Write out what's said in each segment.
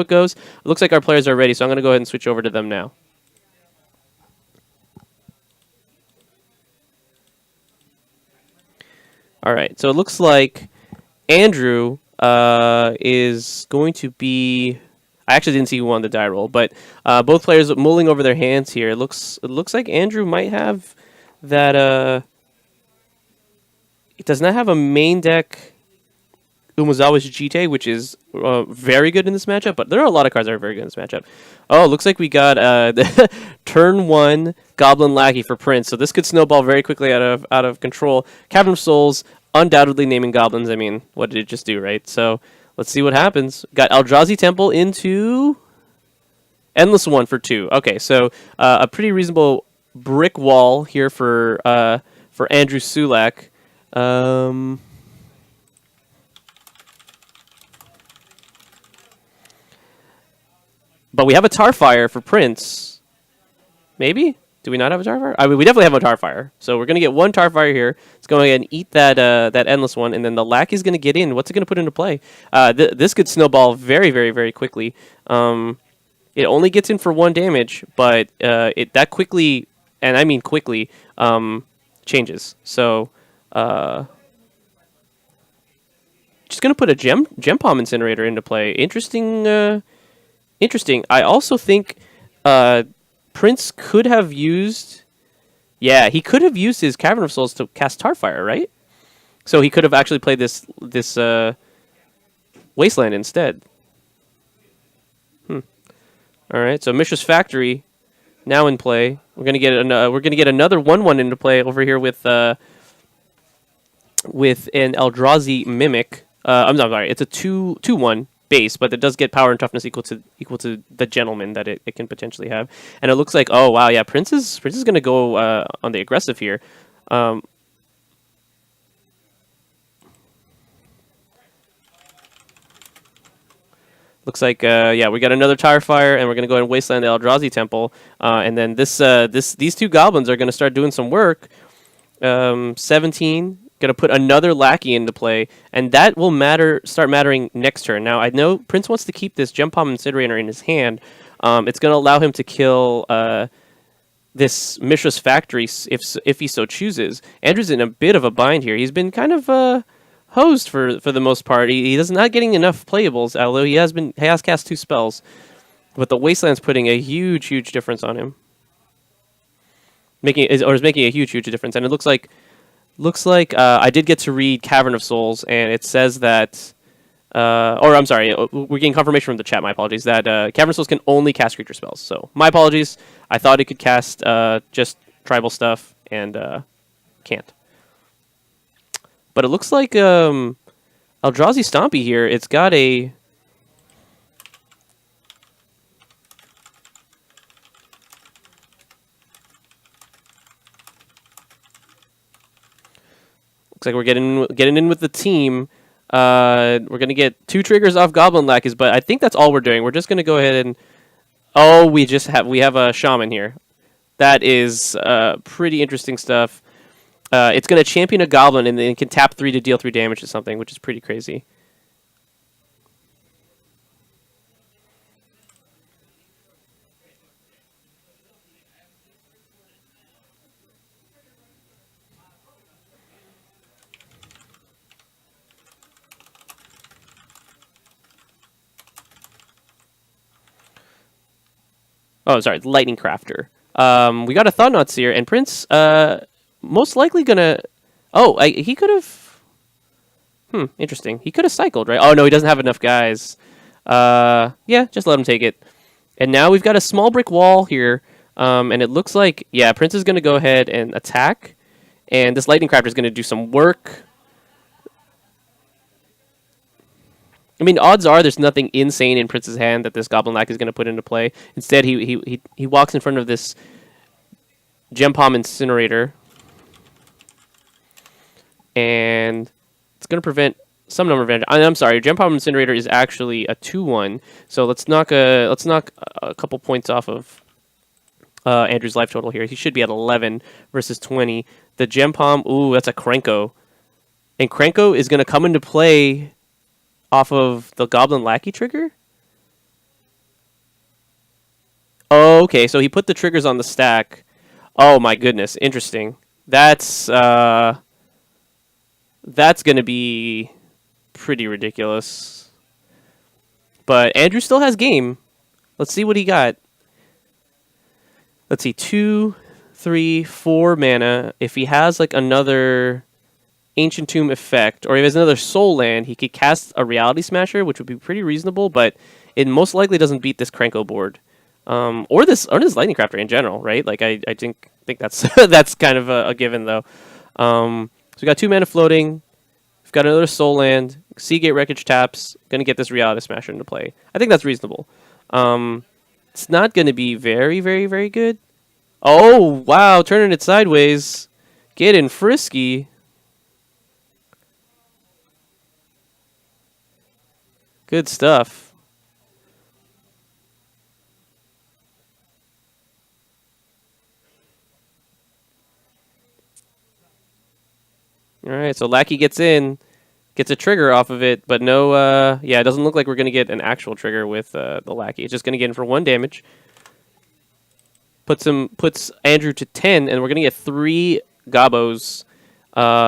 it goes. It looks like our players are ready, so I'm going to go ahead and switch over to them now. All right, so it looks like Andrew is going to be. I actually didn't see who won the die roll, but both players mulling over their hands here. It looks like Andrew might have that. It does not have a main deck Umezawa's Jite, which is very good in this matchup, but there are a lot of cards that are very good in this matchup. Oh, looks like we got turn 1 Goblin Lackey for Prince, so this could snowball very quickly out of control. Cavern of Souls, undoubtedly naming goblins. I mean, what did it just do, right? So let's see what happens. Got Eldrazy Temple into Endless One for 2. Okay, so a pretty reasonable brick wall here for Andrew Sulak. But we have a Tarfire for Prince. Maybe? Do we not have a Tarfire? I mean, we definitely have a Tarfire. So we're going to get one Tarfire here. It's going to go ahead and eat that Endless One, and then the Lackey's going to get in. What's it going to put into play? This could snowball very, very, very quickly. It only gets in for 1 damage, but that quickly, and I mean quickly, changes. So just going to put a Gem Palm Incinerator into play. Interesting. I also think Prince could have used... Yeah, he could have used his Cavern of Souls to cast Tarfire, right? So he could have actually played this Wasteland instead. All right, so Mishra's Factory now in play. We're gonna get another 1/1 into play over here with an Eldrazi Mimic. I'm sorry, it's a 2/1 base, but it does get power and toughness equal to the gentleman that it can potentially have. And it looks like, oh wow, yeah, Prince is going to go on the aggressive here. Looks like yeah, we got another Tarfire, and we're going to go ahead and wasteland the Eldrazi Temple, and then these 2 goblins are going to start doing some work. 17. Going to put another Lackey into play, and that will start mattering next turn. Now, I know Prince wants to keep this Gem Palm Incinerator in his hand. It's going to allow him to kill this Mishra's Factory if he so chooses. Andrew's in a bit of a bind here. He's been kind of hosed for the most part. He is not getting enough playables, although he has cast 2 spells. But the Wasteland's putting a huge difference on him. Is making a huge difference, and it looks like I did get to read Cavern of Souls, and it says that, or I'm sorry, we're getting confirmation from the chat, my apologies, that Cavern of Souls can only cast creature spells. So, my apologies. I thought it could cast just tribal stuff, and can't. But it looks like Eldrazi Stompy here, it's got a... Looks like we're getting in with the team. We're gonna get 2 triggers off Goblin Lackeys, but I think that's all we're doing. We're just gonna go ahead and we have a Shaman here. That is pretty interesting stuff. It's gonna champion a Goblin and then can tap 3 to deal 3 damage to something, which is pretty crazy. Oh, sorry, Lightning Crafter. We got a Thought-Knot Seer, and Prince most likely gonna... Oh, he could have... interesting. He could have cycled, right? Oh, no, he doesn't have enough guys. Yeah, just let him take it. And now we've got a small brick wall here, and it looks like, yeah, Prince is gonna go ahead and attack, and this Lightning Crafter is gonna do some work. I mean, odds are there's nothing insane in Prince's hand that this Goblin Lack is going to put into play. Instead, he walks in front of this Gem Palm Incinerator, and it's going to prevent some number of advantage. I'm sorry, Gem Palm Incinerator is actually a 2/1, so let's knock a couple points off of Andrew's life total here. He should be at 11 versus 20. The Gem Palm, ooh, that's a Krenko, and Krenko is going to come into play off of the Goblin Lackey trigger? Oh, okay. So he put the triggers on the stack. Oh my goodness, interesting. That's gonna be pretty ridiculous. But Andrew still has game. Let's see what he got. Let's see, 2, 3, 4 mana. If he has like another Ancient Tomb effect, or if he has another Soul Land, he could cast a Reality Smasher, which would be pretty reasonable. But it most likely doesn't beat this Krenko board, or this Lightning Crafter in general, right? Like I think that's that's kind of a given though. So we got 2 mana floating. We've got another Soul Land. Seagate Wreckage taps. Gonna get this Reality Smasher into play. I think that's reasonable. It's not gonna be very, very, very good. Oh wow, turning it sideways, getting frisky. Good stuff. All right, so Lackey gets in, gets a trigger off of it, but no, yeah, it doesn't look like we're going to get an actual trigger with the Lackey. It's just going to get in for 1 damage. Puts Andrew to 10, and we're going to get 3 Gobos.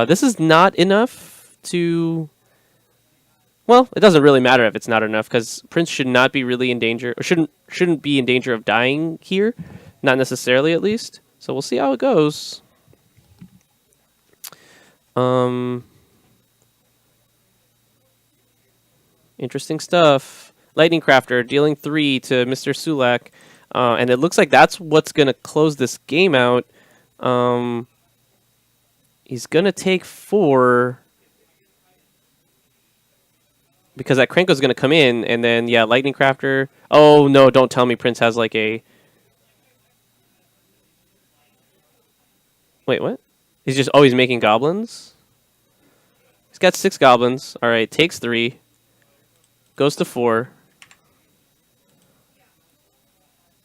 This is not enough to... Well, it doesn't really matter if it's not enough, because Prince should not be really in danger, or shouldn't be in danger of dying here. Not necessarily, at least. So we'll see how it goes. Interesting stuff. Lightning Crafter dealing 3 to Mr. Sulak, and it looks like that's what's gonna close this game out. He's gonna take 4 because that Krenko's gonna come in, and then yeah, Lightning Crafter. Oh no! Don't tell me Prince has like a. Wait, what? He's just always making goblins? He's got 6 goblins. Alright, takes 3. Goes to 4.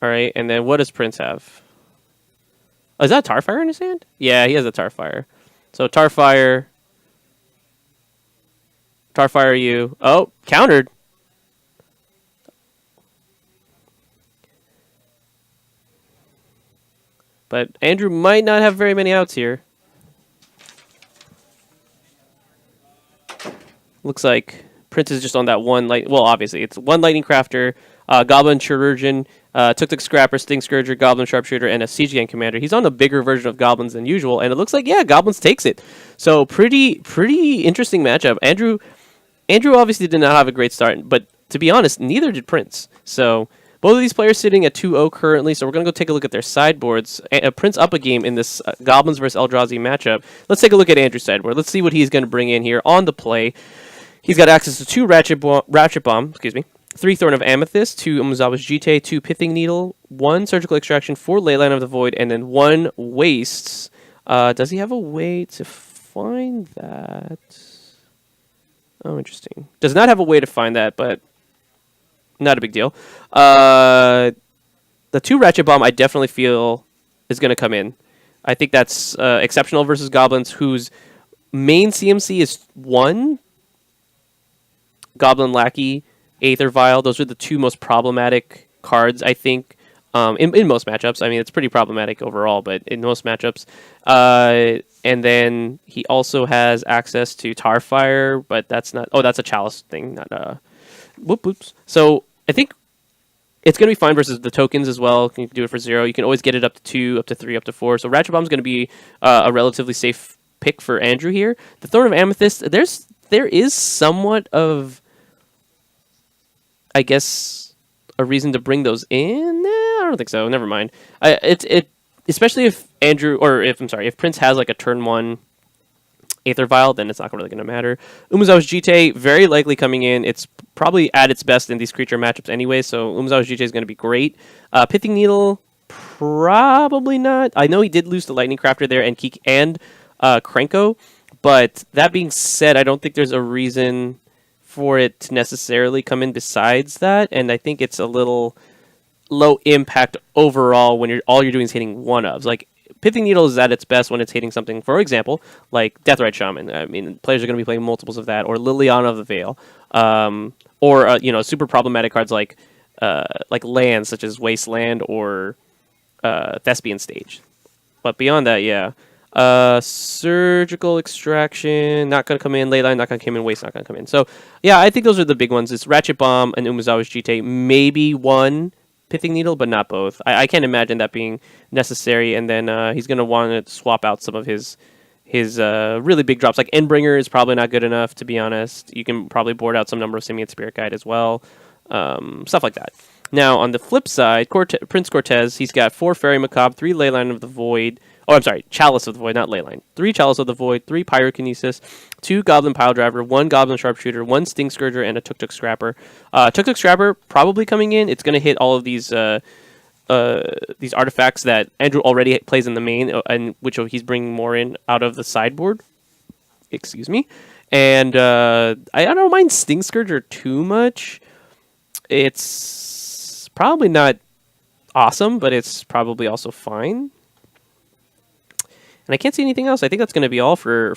Alright, and then what does Prince have? Oh, is that a Tarfire in his hand? Yeah, he has a Tarfire. So Tarfire. Tarfire you. Oh, countered. But Andrew might not have very many outs here. Looks like Prince is just on that one light. Well, obviously, it's 1 Lightning Crafter, Goblin Chirurgeon, Tuk Scrapper, Sting Scourger, Goblin Sharpshooter, and a Siege Gang Commander. He's on the bigger version of Goblins than usual, and it looks like, yeah, Goblins takes it. So pretty interesting matchup. Andrew obviously did not have a great start, but to be honest, neither did Prince. So both of these players sitting at 2-0 currently, so we're going to go take a look at their sideboards. Prince up a game in this Goblins versus Eldrazy matchup. Let's take a look at Andrew's sideboard. Let's see what he's going to bring in here on the play. He's got access to 2 Ratchet Bomb, 3 Thorn of Amethyst, 2 Umezawa's Jite, 2 Pithing Needle, 1 Surgical Extraction, 4 Leyline of the Void, and then 1 Wastes. Does he have a way to find that? Oh, interesting. Does not have a way to find that, but not a big deal. The 2 Ratchet Bomb I definitely feel is going to come in. I think that's exceptional versus Goblins, whose main CMC is 1. Goblin Lackey, Aether Vial. Those are the 2 most problematic cards, I think, in most matchups. I mean, it's pretty problematic overall, but in most matchups. And then he also has access to Tarfire, but that's not... Oh, that's a Chalice thing, not... Whoops. So I think it's going to be fine versus the tokens as well. You can do it for 0. You can always get it up to 2, up to 3, up to 4. So Ratchet Bomb is going to be a relatively safe pick for Andrew here. The Thorn of Amethyst, there is somewhat of... I guess a reason to bring those in? I don't think so. Never mind. Especially if if Prince has like a turn 1 Aether Vial, then it's not really going to matter. Umezawa's Jite very likely coming in. It's probably at its best in these creature matchups anyway, so Umezawa's Jite is going to be great. Pithing Needle, probably not. I know he did lose the Lightning Crafter there and Krenko, but that being said, I don't think there's a reason for it to necessarily come in besides that, and I think it's a little low impact overall when all you're doing is hitting 1-ofs. Like, Pithing Needle is at its best when it's hitting something, for example, like Deathrite Shaman. I mean, players are going to be playing multiples of that, or Liliana of the Veil, or super problematic cards like like lands such as Wasteland or Thespian Stage. But beyond that, yeah. Surgical Extraction, not going to come in. Leyline, not going to come in. Waste, not going to come in. So, yeah, I think those are the big ones. It's Ratchet Bomb and Umezawa's Jite. Maybe one Pithing Needle, but not both. I can't imagine that being necessary. And then he's going to want to swap out some of his really big drops. Like Endbringer is probably not good enough, to be honest. You can probably board out some number of Simian Spirit Guide as well. Stuff like that. Now, on the flip side, Prince Cortez, he's got 4 Fairy Macabre, 3 Leyline of the Void. Oh, I'm sorry, Chalice of the Void, not Leyline. 3 Chalice of the Void, 3 Pyrokinesis, 2 Goblin Piledriver, 1 Goblin Sharpshooter, 1 Sting Scourger, and a Tuk Tuk Scrapper. Tuk Tuk Scrapper probably coming in. It's going to hit all of these artifacts that Andrew already plays in the main, and which he's bringing more in out of the sideboard. Excuse me. And I don't mind Sting Scourger too much. It's probably not awesome, but it's probably also fine. And I can't see anything else. I think that's going to be all for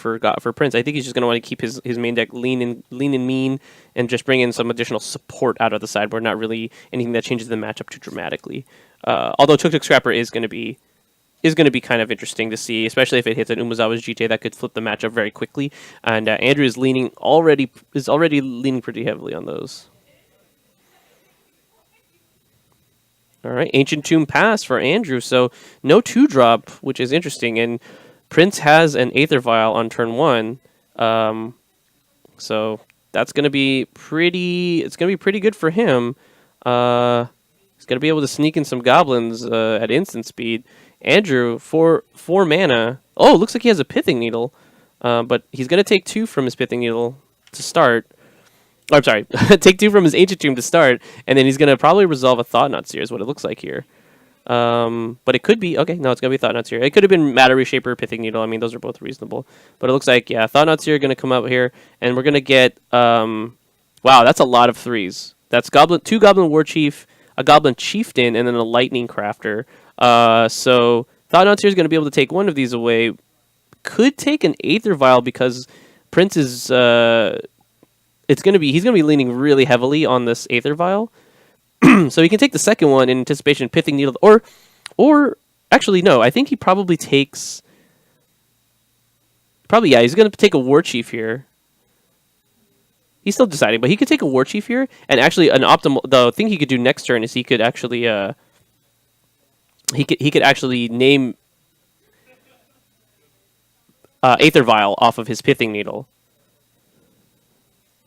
Prince. I think he's just going to want to keep his main deck lean and mean, and just bring in some additional support out of the sideboard. Not really anything that changes the matchup too dramatically. Although Tuk Tuk Scrapper is going to be kind of interesting to see, especially if it hits an Umezawa's Jite that could flip the matchup very quickly. And Andrew is already leaning pretty heavily on those. All right, Ancient Tomb pass for Andrew, so no 2-drop, which is interesting. And Prince has an Aether Vial on turn 1, so that's going to be pretty. It's going to be pretty good for him. He's going to be able to sneak in some goblins at instant speed. Andrew, 4 mana. Oh, looks like he has a Pithing Needle, but he's going to take 2 from his Pithing Needle to start. Oh, I'm sorry, take 2 from his Ancient Tomb to start, and then he's going to probably resolve a Thought-Knot Seer is what it looks like here. But it could be, okay, no, it's going to be Thought-Knot Seer. It could have been Matter Reshaper, Pithing Needle. I mean, those are both reasonable. But it looks like, yeah, Thought-Knot Seer going to come out here, and we're going to get, wow, that's a lot of 3s. That's 2 Goblin War Chief, a Goblin Chieftain, and then a Lightning Crafter. So Thought-Knot Seer is going to be able to take one of these away. Could take an Aether Vial because Prince is, he's going to be leaning really heavily on this Aether Vial. So he can take the second one in anticipation, Pithing Needle, or actually no, I think he probably takes. Yeah, he's going to take a War Chief here. He's still deciding, but he could take a War Chief here, and actually the thing he could do next turn is he could actually he could actually name Aether Vial off of his Pithing Needle.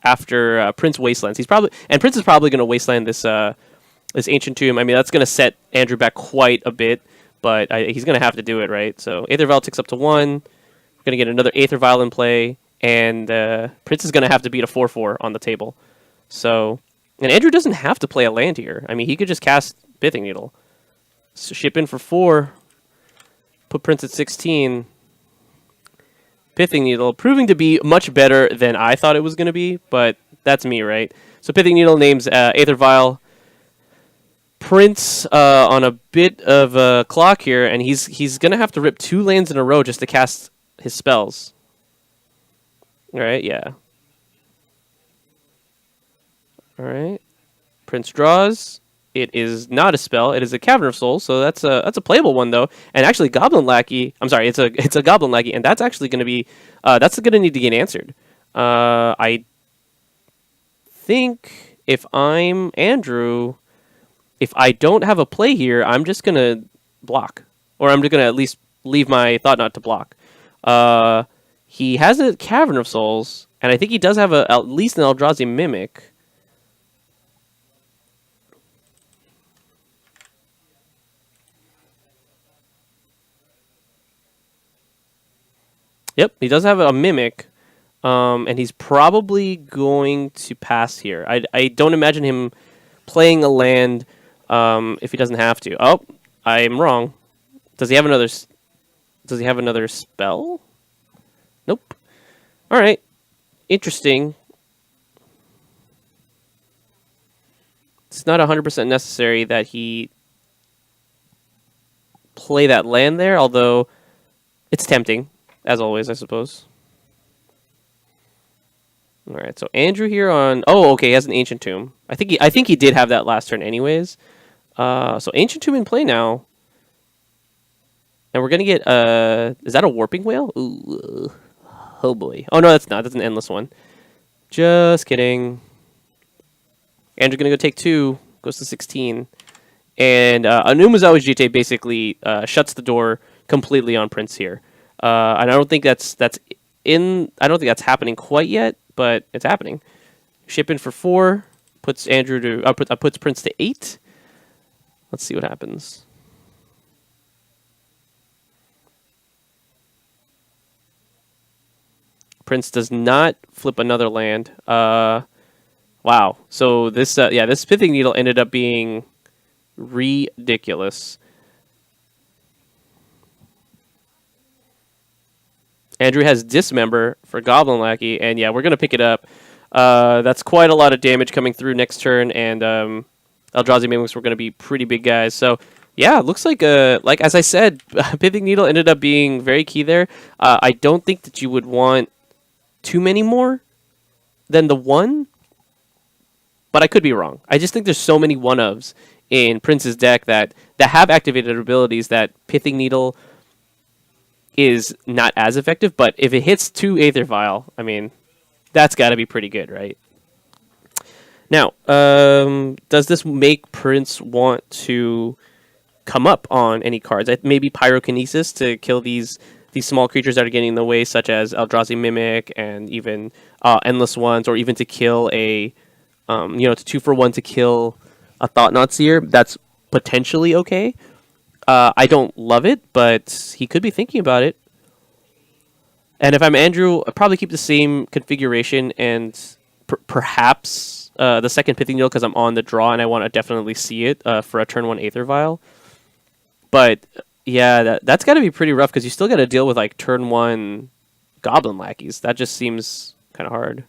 After Prince Wastelands, Prince is probably going to Wasteland this Ancient Tomb. I mean, that's going to set Andrew back quite a bit, but he's going to have to do it, right? So Aether Vial ticks up to 1. We're going to get another Aether Vial in play, and Prince is going to have to beat a 4/4 on the table. So, and Andrew doesn't have to play a land here. I mean, he could just cast Pithing Needle, so ship in for 4, put Prince at 16. Pithing Needle, proving to be much better than I thought it was going to be, but that's me, right? So Pithing Needle names Aether Vial. Prince on a bit of a clock here, and he's going to have to rip 2 lands in a row just to cast his spells. All right, yeah. All right. Prince draws. It is not a spell. It is a Cavern of Souls, so that's a playable one though. And actually, Goblin Lackey. I'm sorry, it's a Goblin Lackey, and that's actually going to be that's going to need to get answered. I think if I'm Andrew, if I don't have a play here, I'm just going to block, or I'm just going to at least leave my Thought-Knot to block. He has a Cavern of Souls, and I think he does have at least an Eldrazi Mimic. Yep, he does have a Mimic, and he's probably going to pass here. I don't imagine him playing a land if he doesn't have to. Oh, I'm wrong. Does he have another spell? Nope. All right. Interesting. It's not 100% necessary that he play that land there, although it's tempting. As always, I suppose. All right, so Andrew here on. Oh, okay, he has an Ancient Tomb. I think he did have that last turn, anyways. So Ancient Tomb in play now, and we're gonna get. Is that a Warping Whale? Ooh, oh boy. Oh no, that's not. That's an endless one. Just kidding. Andrew gonna go take 2. Goes to 16, and Anumazawa Jite basically shuts the door completely on Prince here. And I don't think that's in. I don't think that's happening quite yet, but it's happening. Ship in for 4 puts Andrew to puts Prince to 8. Let's see what happens. Prince does not flip another land. Wow. So this this Pithing Needle ended up being ridiculous. Andrew has Dismember for Goblin Lackey, and yeah, we're gonna pick it up. That's quite a lot of damage coming through next turn, and Eldrazi Mimics were gonna be pretty big guys. So yeah, it looks like as I said, Pithing Needle ended up being very key there. I don't think that you would want too many more than the 1, but I could be wrong. I just think there's so many 1-ofs in Prince's deck that have activated abilities that Pithing Needle is not as effective, but if it hits 2 Aether Vial, I mean, that's got to be pretty good, right? Now, does this make Prince want to come up on any cards? Maybe Pyrokinesis to kill these small creatures that are getting in the way, such as Eldrazi Mimic and even Endless Ones, or even to kill a, it's 2-for-1 to kill a Thought-Knot Seer. That's potentially okay. I don't love it, but he could be thinking about it. And if I'm Andrew, I'd probably keep the same configuration and perhaps the second Pithing Needle because I'm on the draw and I want to definitely see it for a turn 1 Aether Vial. But yeah, that's got to be pretty rough because you still got to deal with like turn 1 Goblin Lackeys. That just seems kind of hard.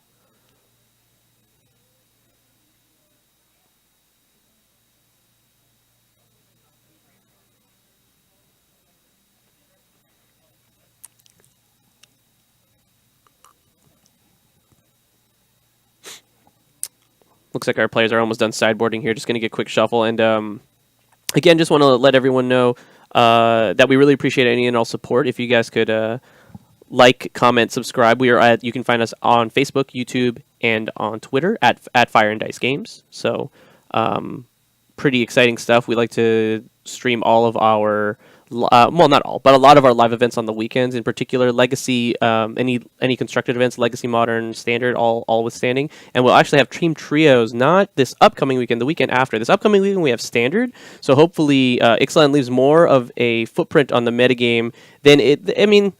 Looks like our players are almost done sideboarding here. Just going to get a quick shuffle. And again, just want to let everyone know that we really appreciate any and all support. If you guys could like, comment, subscribe. You can find us on Facebook, YouTube, and on Twitter at Fire and Dice Games. So pretty exciting stuff. We like to stream all of our well, not all, but a lot of our live events on the weekends, in particular Legacy, any constructed events, Legacy, Modern, Standard, all withstanding. And we'll actually have team trios, not this upcoming weekend, the weekend after. This upcoming weekend we have Standard, so hopefully Ixalan leaves more of a footprint on the metagame than it. I mean,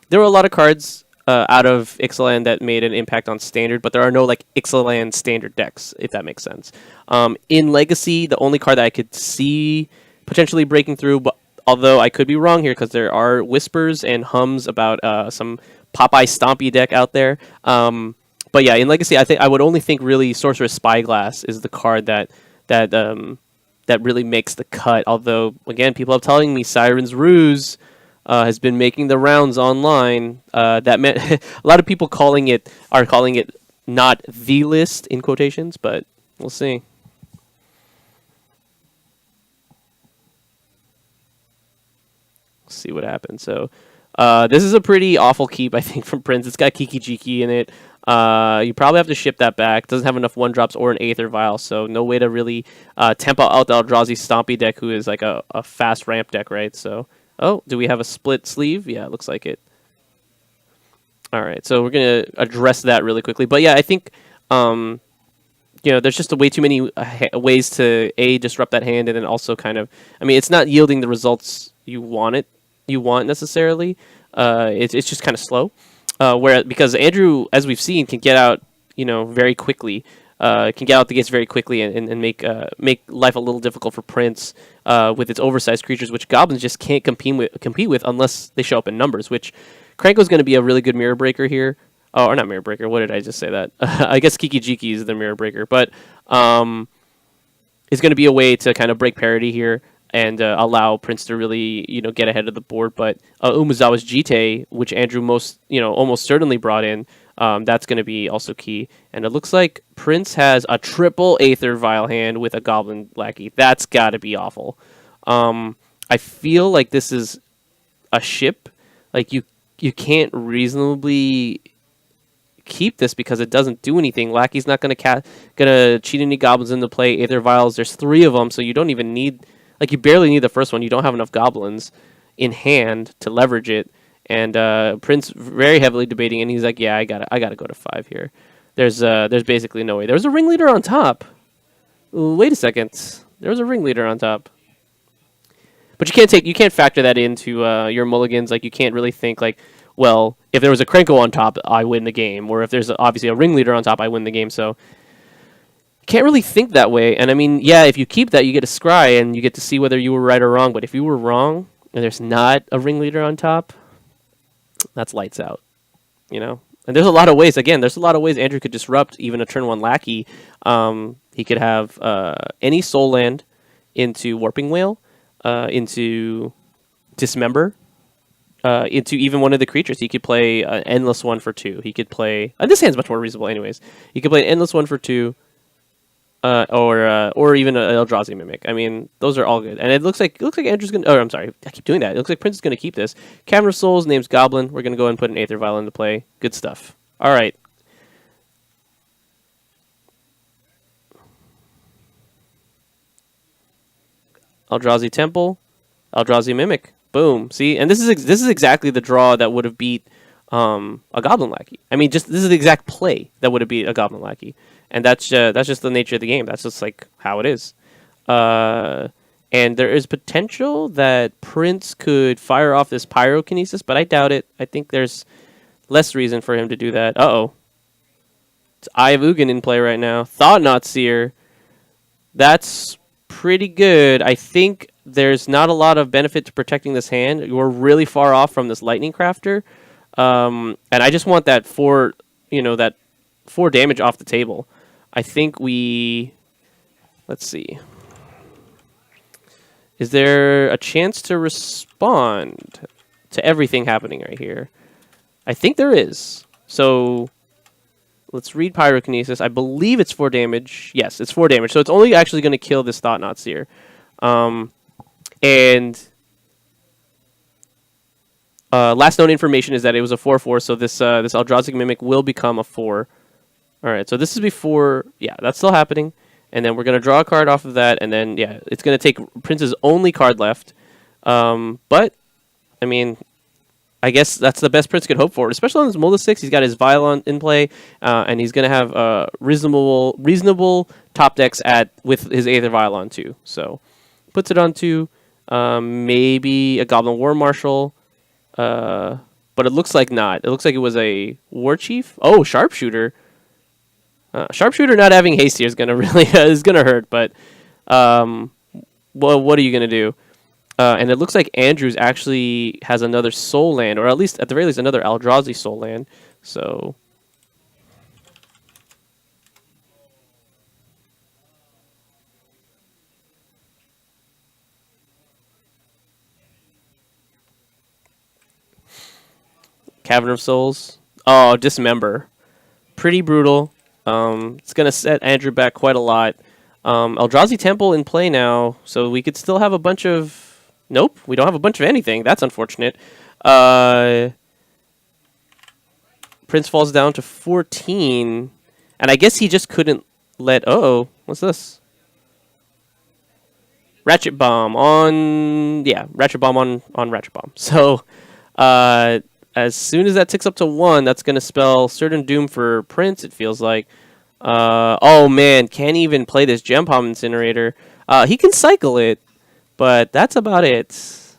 there were a lot of cards out of Ixalan that made an impact on Standard, but there are no like Ixalan Standard decks, if that makes sense. In Legacy, the only card that I could see potentially breaking through, but although I could be wrong here because there are whispers and hums about some Popeye Stompy deck out there. But yeah, in Legacy, I think I would only think really Sorceress Spyglass is the card that really makes the cut. Although again, people are telling me Siren's Ruse has been making the rounds online. That meant a lot of people are calling it not the list in quotations, but we'll see. See what happens. So this is a pretty awful keep, I think, from Prince. It's got Kiki Jiki in it. You probably have to ship that back. Doesn't have enough 1-drops or an Aether Vial, so no way to really tempo out the Eldrazi Stompy deck, who is like a fast ramp deck, right? So, oh, do we have a split sleeve? Yeah, it looks like it. All right, so we're going to address that really quickly. But yeah, I think there's just way too many ways to disrupt that hand, and then also kind of, I mean, it's not yielding the results you want necessarily. It's just kind of slow. Because Andrew, as we've seen, can get out very quickly. Can get out the gates very quickly and make life a little difficult for Prince with its oversized creatures, which Goblins just can't compete with unless they show up in numbers. Which Kranko's going to be a really good mirror breaker here. Oh, or not mirror breaker. What did I just say that? I guess Kiki Jiki is the mirror breaker, but it's going to be a way to kind of break parity here and allow Prince to really, get ahead of the board. But Umezawa's Jite, which Andrew almost certainly brought in, That's going to be also key. And it looks like Prince has a triple Aether Vial hand with a Goblin Lackey. That's got to be awful. I feel like this is a ship. Like you can't reasonably keep this because it doesn't do anything. Lackey's not gonna cheat any goblins into play. Aether Vials, there's 3 of them, so you don't even need, like, you barely need the first one. You don't have enough goblins in hand to leverage it. And Prince very heavily debating, and he's like, "Yeah, I gotta go to 5 here." There's basically no way. There's a ringleader on top. Wait a second. There was a ringleader on top. But you can't factor that into your mulligans. Like, you can't really think like, well, if there was a Krenko on top, I win the game, or if there's obviously a ringleader on top, I win the game. So can't really think that way. And I mean, yeah, if you keep that, you get a scry and you get to see whether you were right or wrong. But if you were wrong and there's not a ringleader on top, that's lights out, you know. And there's a lot of ways. Again, there's a lot of ways Andrew could disrupt even a turn 1 lackey. He could have any soul land into Warping Whale, into Dismember, into even one of the creatures. He could play an endless 1 for 2. He could play. This hand's much more reasonable, anyways. He could play an endless 1 for 2, or even an Eldrazi Mimic. I mean, those are all good. And it looks like Andrew's gonna. Oh, I'm sorry, I keep doing that. It looks like Prince is gonna keep this. Cavern of Souls, name's Goblin. We're gonna go ahead and put an Aether Vial into play. Good stuff. All right. Eldrazi Temple, Eldrazi Mimic. Boom. See, and this is exactly the draw that would have beat a Goblin Lackey. I mean, this is the exact play that would have beat a Goblin Lackey, and that's just the nature of the game. That's just like how it is. And there is potential that Prince could fire off this Pyrokinesis, but I doubt it. I think there's less reason for him to do that. Uh-oh. It's Eye of Ugin in play right now. Thought-Knot Seer. That's pretty good. I think there's not a lot of benefit to protecting this hand. We're really far off from this Lightning Crafter. And I just want that 4 damage off the table. I think let's see. Is there a chance to respond to everything happening right here? I think there is. So let's read Pyrokinesis. I believe it's 4 damage. Yes, it's 4 damage. So it's only actually going to kill this Thought-Knot Seer. And last known information is that it was a 4/4, so this Eldrazi Mimic will become a 4. All right, so this is before. Yeah, that's still happening. And then we're going to draw a card off of that, and then, yeah, it's going to take Prince's only card left. But, I mean, I guess that's the best Prince could hope for, especially on his Mola 6. He's got his Vial in play, and he's going to have reasonable top decks with his Aether Vial on, too. So, puts it on 2. Maybe a Goblin War Marshal, but it looks like not. It looks like it was a War Chief. Oh, Sharpshooter. Sharpshooter not having haste here is gonna is gonna hurt, but well, what are you gonna do? And it looks like Andrews actually has another soul land, or at the very least another Eldrazi soul land. So Cavern of Souls. Oh, Dismember. Pretty brutal. It's going to set Andrew back quite a lot. Eldrazi Temple in play now, so we could still have a bunch of... Nope, we don't have a bunch of anything. That's unfortunate. Prince falls down to 14, and I guess he just couldn't let... Uh-oh, what's this? Ratchet Bomb on... Yeah, Ratchet Bomb on Ratchet Bomb. So, as soon as that ticks up to 1, that's going to spell certain doom for Prince, it feels like. Oh, man, can't even play this Gem Palm Incinerator. He can cycle it, but that's about it.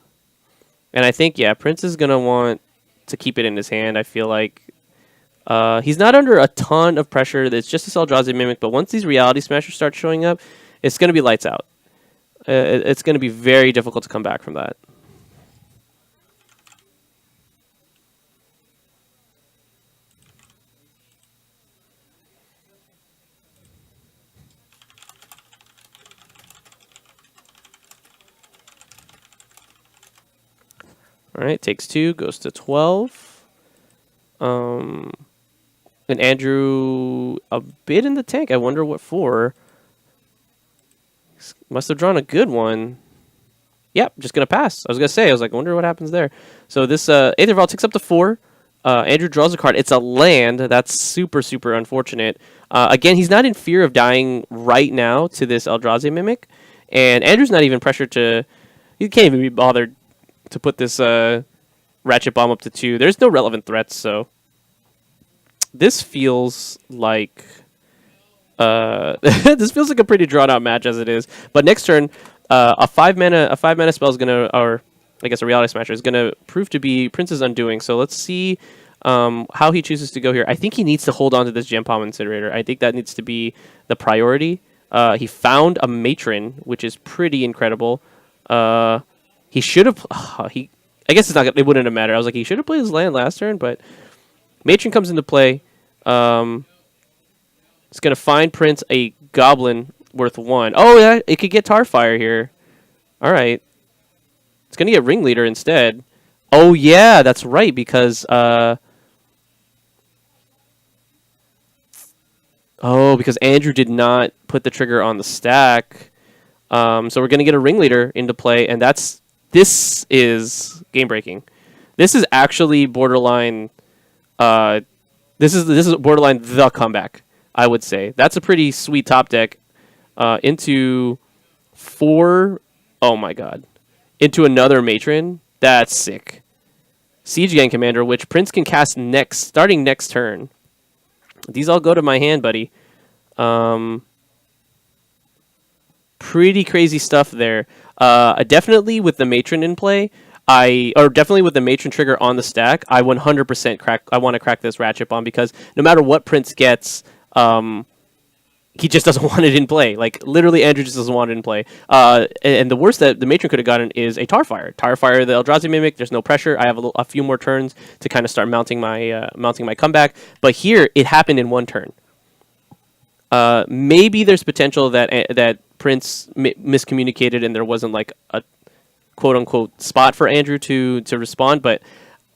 And I think, yeah, Prince is going to want to keep it in his hand. I feel like he's not under a ton of pressure. It's just this Eldrazi Mimic, but once these Reality Smashers start showing up, it's going to be lights out. It's going to be very difficult to come back from that. All right, takes 2, goes to 12. And Andrew a bit in the tank. I wonder what for. Must have drawn a good one. Yep, just going to pass. I was going to say, I wonder what happens there. So this Aetherval ticks up to 4. Andrew draws a card. It's a land. That's super, super unfortunate. Again, he's not in fear of dying right now to this Eldrazi Mimic. And Andrew's not even pressured to... He can't even be bothered to put this Ratchet Bomb up to 2. There's no relevant threats, so... This feels like... this feels like a pretty drawn-out match as it is. But next turn, a 5-mana spell is going to... Or, I guess a Reality Smasher is going to prove to be Prince's Undoing. So let's see how he chooses to go here. I think he needs to hold on to this Gem Palm Incinerator. I think that needs to be the priority. He found a Matron, which is pretty incredible. He should have... I guess it's not. It wouldn't have mattered. I was like, he should have played his land last turn, but Matron comes into play. It's going to find Prince a Goblin worth 1. Oh, yeah, it could get Tarfire here. All right. It's going to get Ringleader instead. Oh, yeah, that's right, because... because Andrew did not put the trigger on the stack. So we're going to get a Ringleader into play, and this is game-breaking. This is actually borderline... this is borderline the comeback, I would say. That's a pretty sweet top deck. Into 4... Oh, my God. Into another Matron. That's sick. Siege Gang Commander, which Prince can cast starting next turn. These all go to my hand, buddy. Pretty crazy stuff there. Definitely with the Matron in play, definitely with the Matron trigger on the stack, I 100% I want to crack this Ratchet Bomb because no matter what Prince gets, he just doesn't want it in play. Like, literally, Andrew just doesn't want it in play. And the worst that the Matron could have gotten is a Tarfire. Tarfire, the Eldrazi Mimic, there's no pressure. I have a few more turns to kind of start mounting my comeback. But here, it happened in one turn. Maybe there's potential that Prince miscommunicated and there wasn't, like, a quote-unquote spot for Andrew to respond. But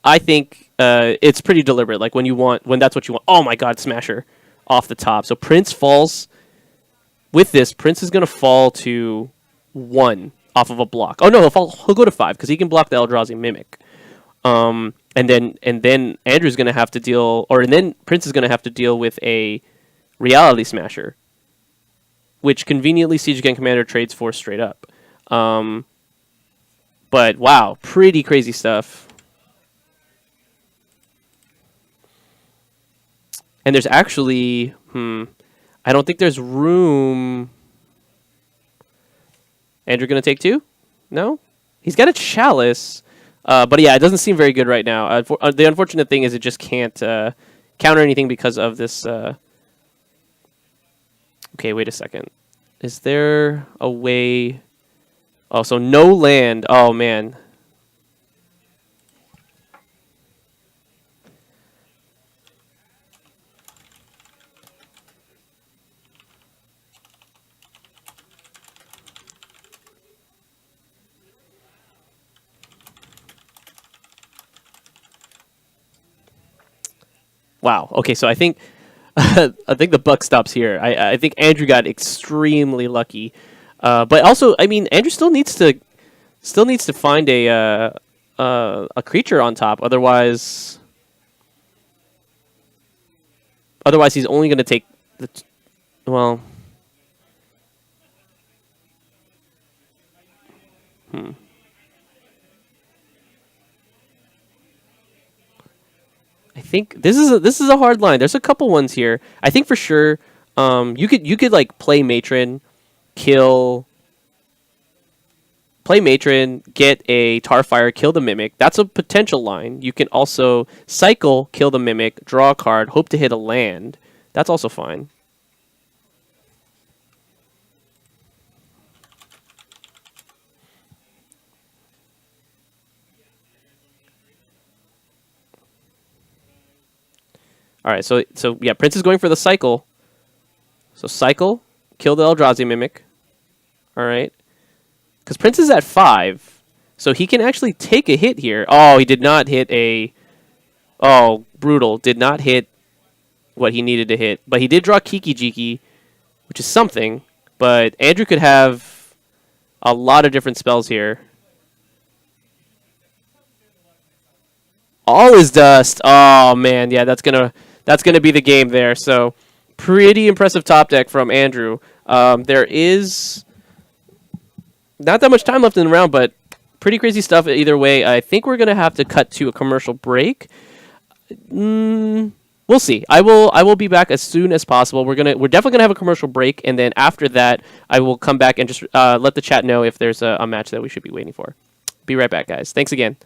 I think it's pretty deliberate. Like, when that's what you want. Oh, my God, Smasher. Off the top. So Prince falls. With this, Prince is going to fall to 1 off of a block. Oh, no, he'll go to 5 because he can block the Eldrazi Mimic. And then Andrew's going to have to deal... and then Prince is going to have to deal with a Reality Smasher, which conveniently Siege Gang Commander trades for straight up. But, wow, pretty crazy stuff. And there's actually, I don't think there's room. Andrew going to take 2? No? He's got a Chalice. But yeah, it doesn't seem very good right now. The unfortunate thing is it just can't counter anything because of this. Okay, wait a second. Is there a way? Oh, so no land. Oh, man. Wow. Okay, so I think the buck stops here. I think Andrew got extremely lucky, but also, I mean, Andrew still needs to find a creature on top. Otherwise, he's only going to take the well. I think this is a hard line. There's a couple ones here. I think for sure, you could like play Matron, play Matron, get a Tarfire, kill the Mimic. That's a potential line. You can also cycle, kill the Mimic, draw a card, hope to hit a land. That's also fine. All right, so yeah, Prince is going for the cycle. So cycle, kill the Eldrazi Mimic. All right, because Prince is at 5, so he can actually take a hit here. Oh, he did not hit a. Oh, brutal! Did not hit what he needed to hit. But he did draw Kiki Jiki, which is something. But Andrew could have a lot of different spells here. All is dust. Oh man, yeah, that's gonna be the game there. So pretty impressive top deck from Andrew. There is not that much time left in the round, but pretty crazy stuff either way. I think we're gonna have to cut to a commercial break. We'll see. I will be back as soon as possible. We're definitely gonna have a commercial break, and then after that, I will come back and just let the chat know if there's a match that we should be waiting for. Be right back, guys. Thanks again.